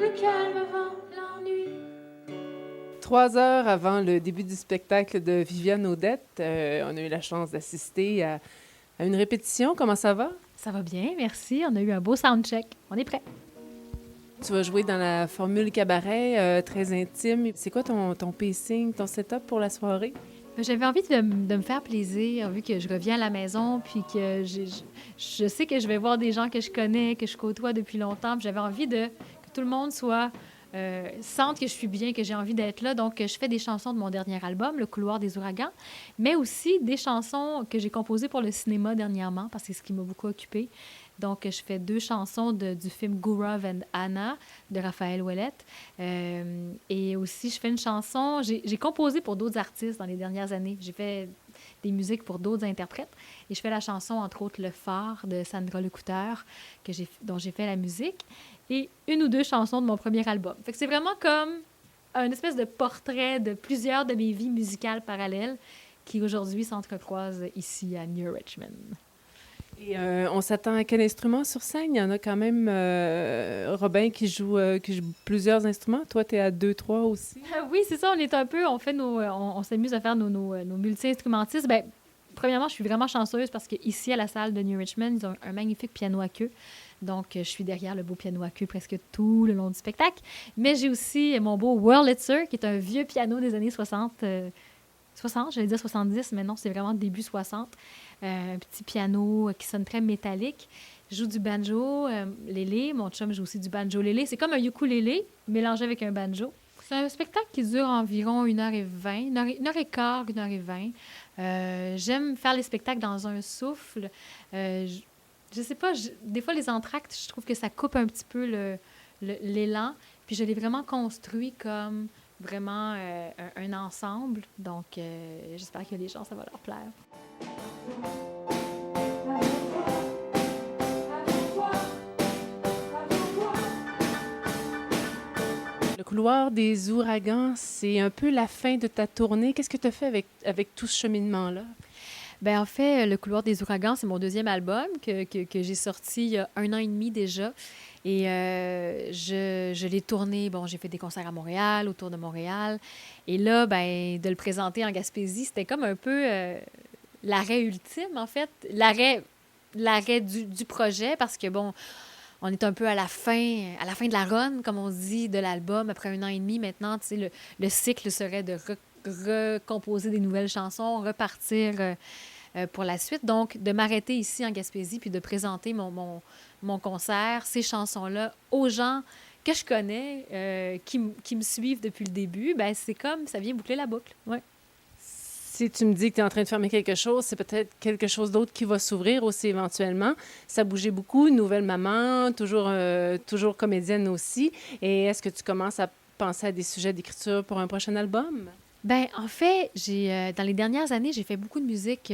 plus calme avant l'ennui. 3 heures avant le début du spectacle de Viviane Audette, on a eu la chance d'assister à une répétition. Comment ça va? Ça va bien, merci. On a eu un beau soundcheck. On est prêt. Tu vas jouer dans la formule cabaret, très intime. C'est quoi ton pacing, ton setup pour la soirée? J'avais envie de me faire plaisir, vu que je reviens à la maison, puis que je sais que je vais voir des gens que je connais, que je côtoie depuis longtemps. Puis j'avais envie que tout le monde sente que je suis bien, que j'ai envie d'être là. Donc, je fais des chansons de mon dernier album, Le Couloir des Ouragans, mais aussi des chansons que j'ai composées pour le cinéma dernièrement, parce que c'est ce qui m'a beaucoup occupée. Donc, je fais 2 chansons du film Gourav and Anna de Raphaël Ouellette. Et aussi, je fais une chanson... J'ai composé pour d'autres artistes dans les dernières années. J'ai fait des musiques pour d'autres interprètes. Et je fais la chanson, entre autres, Le Phare de Sandra Lecouteur, dont j'ai fait la musique. Et 1 ou 2 chansons de mon premier album. Fait que c'est vraiment comme un espèce de portrait de plusieurs de mes vies musicales parallèles qui, aujourd'hui, s'entrecroisent ici à New Richmond. Et on s'attend à quel instrument sur scène? Il y en a quand même Robin qui joue plusieurs instruments. Toi, tu es à 2, 3 aussi. Oui, c'est ça. On est un peu... On s'amuse à faire nos multi-instrumentistes. Bien, premièrement, je suis vraiment chanceuse parce qu'ici, à la salle de New Richmond, ils ont un magnifique piano à queue. Donc, je suis derrière le beau piano à queue presque tout le long du spectacle. Mais j'ai aussi mon beau Wurlitzer, qui est un vieux piano des années 60. 60, j'allais dire 70, mais non, c'est vraiment début 60. Un petit piano qui sonne très métallique. Je joue du banjo lélé. Mon chum joue aussi du banjo lélé. C'est comme un ukulélé mélangé avec un banjo. C'est un spectacle qui dure environ 1h20, 1h15, 1h20. J'aime faire les spectacles dans un souffle. Je sais pas, des fois, les entr'actes, je trouve que ça coupe un petit peu l'élan. Puis je l'ai vraiment construit comme vraiment un ensemble. Donc, j'espère que les gens, ça va leur plaire. Le Couloir des Ouragans, c'est un peu la fin de ta tournée. Qu'est-ce que tu as fait avec tout ce cheminement-là? Bien, en fait, Le Couloir des Ouragans, c'est mon 2e album que j'ai sorti il y a 1 an et demi déjà. Et je l'ai tourné. Bon, j'ai fait des concerts à Montréal, autour de Montréal. Et là, ben, de le présenter en Gaspésie, c'était comme un peu l'arrêt ultime, en fait. L'arrêt du projet, parce que, bon, on est un peu à la fin de la run, comme on dit, de l'album. Après 1 an et demi, maintenant, tu sais, le cycle serait de recomposer des nouvelles chansons, repartir pour la suite. Donc, de m'arrêter ici en Gaspésie puis de présenter mon concert, ces chansons-là, aux gens que je connais, qui me suivent depuis le début, ben c'est comme, ça vient boucler la boucle. Ouais. Si tu me dis que tu es en train de fermer quelque chose, c'est peut-être quelque chose d'autre qui va s'ouvrir aussi éventuellement. Ça bougeait beaucoup, nouvelle maman, toujours comédienne aussi. Et est-ce que tu commences à penser à des sujets d'écriture pour un prochain album? Ben, en fait, dans les dernières années, j'ai fait beaucoup de musique,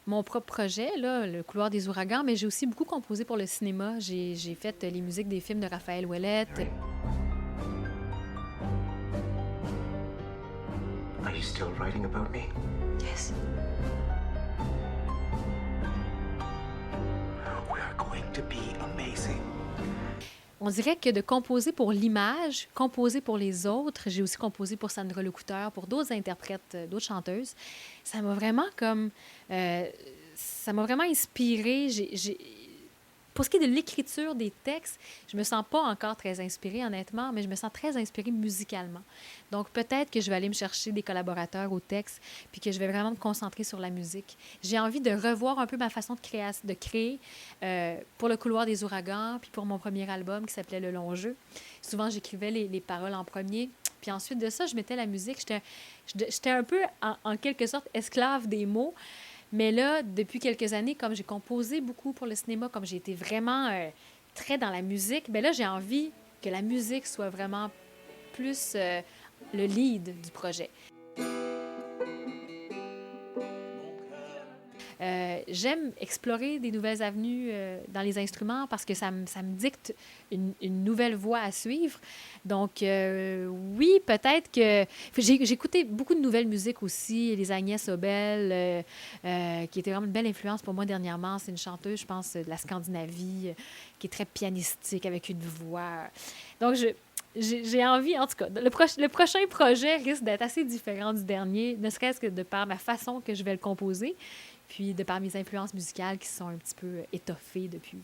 mon propre projet, là, Le Couloir des Ouragans, mais j'ai aussi beaucoup composé pour le cinéma. J'ai fait les musiques des films de Raphaël Ouellette. Are you still writing about me? Yes. We are going to be amazing. On dirait que de composer pour l'image, composer pour les autres, j'ai aussi composé pour Sandra Lecouteur, pour d'autres interprètes, d'autres chanteuses, ça m'a vraiment ça m'a vraiment inspirée. Pour ce qui est de l'écriture des textes, je me sens pas encore très inspirée, honnêtement, mais je me sens très inspirée musicalement. Donc, peut-être que je vais aller me chercher des collaborateurs au texte, puis que je vais vraiment me concentrer sur la musique. J'ai envie de revoir un peu ma façon de créer pour Le Couloir des Ouragans, puis pour mon premier album qui s'appelait Le Long Jeu. Souvent, j'écrivais les paroles en premier, puis ensuite de ça, je mettais la musique. J'étais un peu, en quelque sorte, esclave des mots. Mais là, depuis quelques années, comme j'ai composé beaucoup pour le cinéma, comme j'ai été vraiment très dans la musique, bien là, j'ai envie que la musique soit vraiment plus le lead du projet. J'aime explorer des nouvelles avenues dans les instruments parce que ça me dicte une nouvelle voie à suivre. Donc, oui, peut-être que... J'ai écouté beaucoup de nouvelles musiques aussi, les Agnès Obel, qui était vraiment une belle influence pour moi dernièrement. C'est une chanteuse, je pense, de la Scandinavie, qui est très pianistique, avec une voix. Donc, j'ai envie, en tout cas, le prochain projet risque d'être assez différent du dernier, ne serait-ce que de par ma façon que je vais le composer, puis de par mes influences musicales qui sont un petit peu étoffées depuis.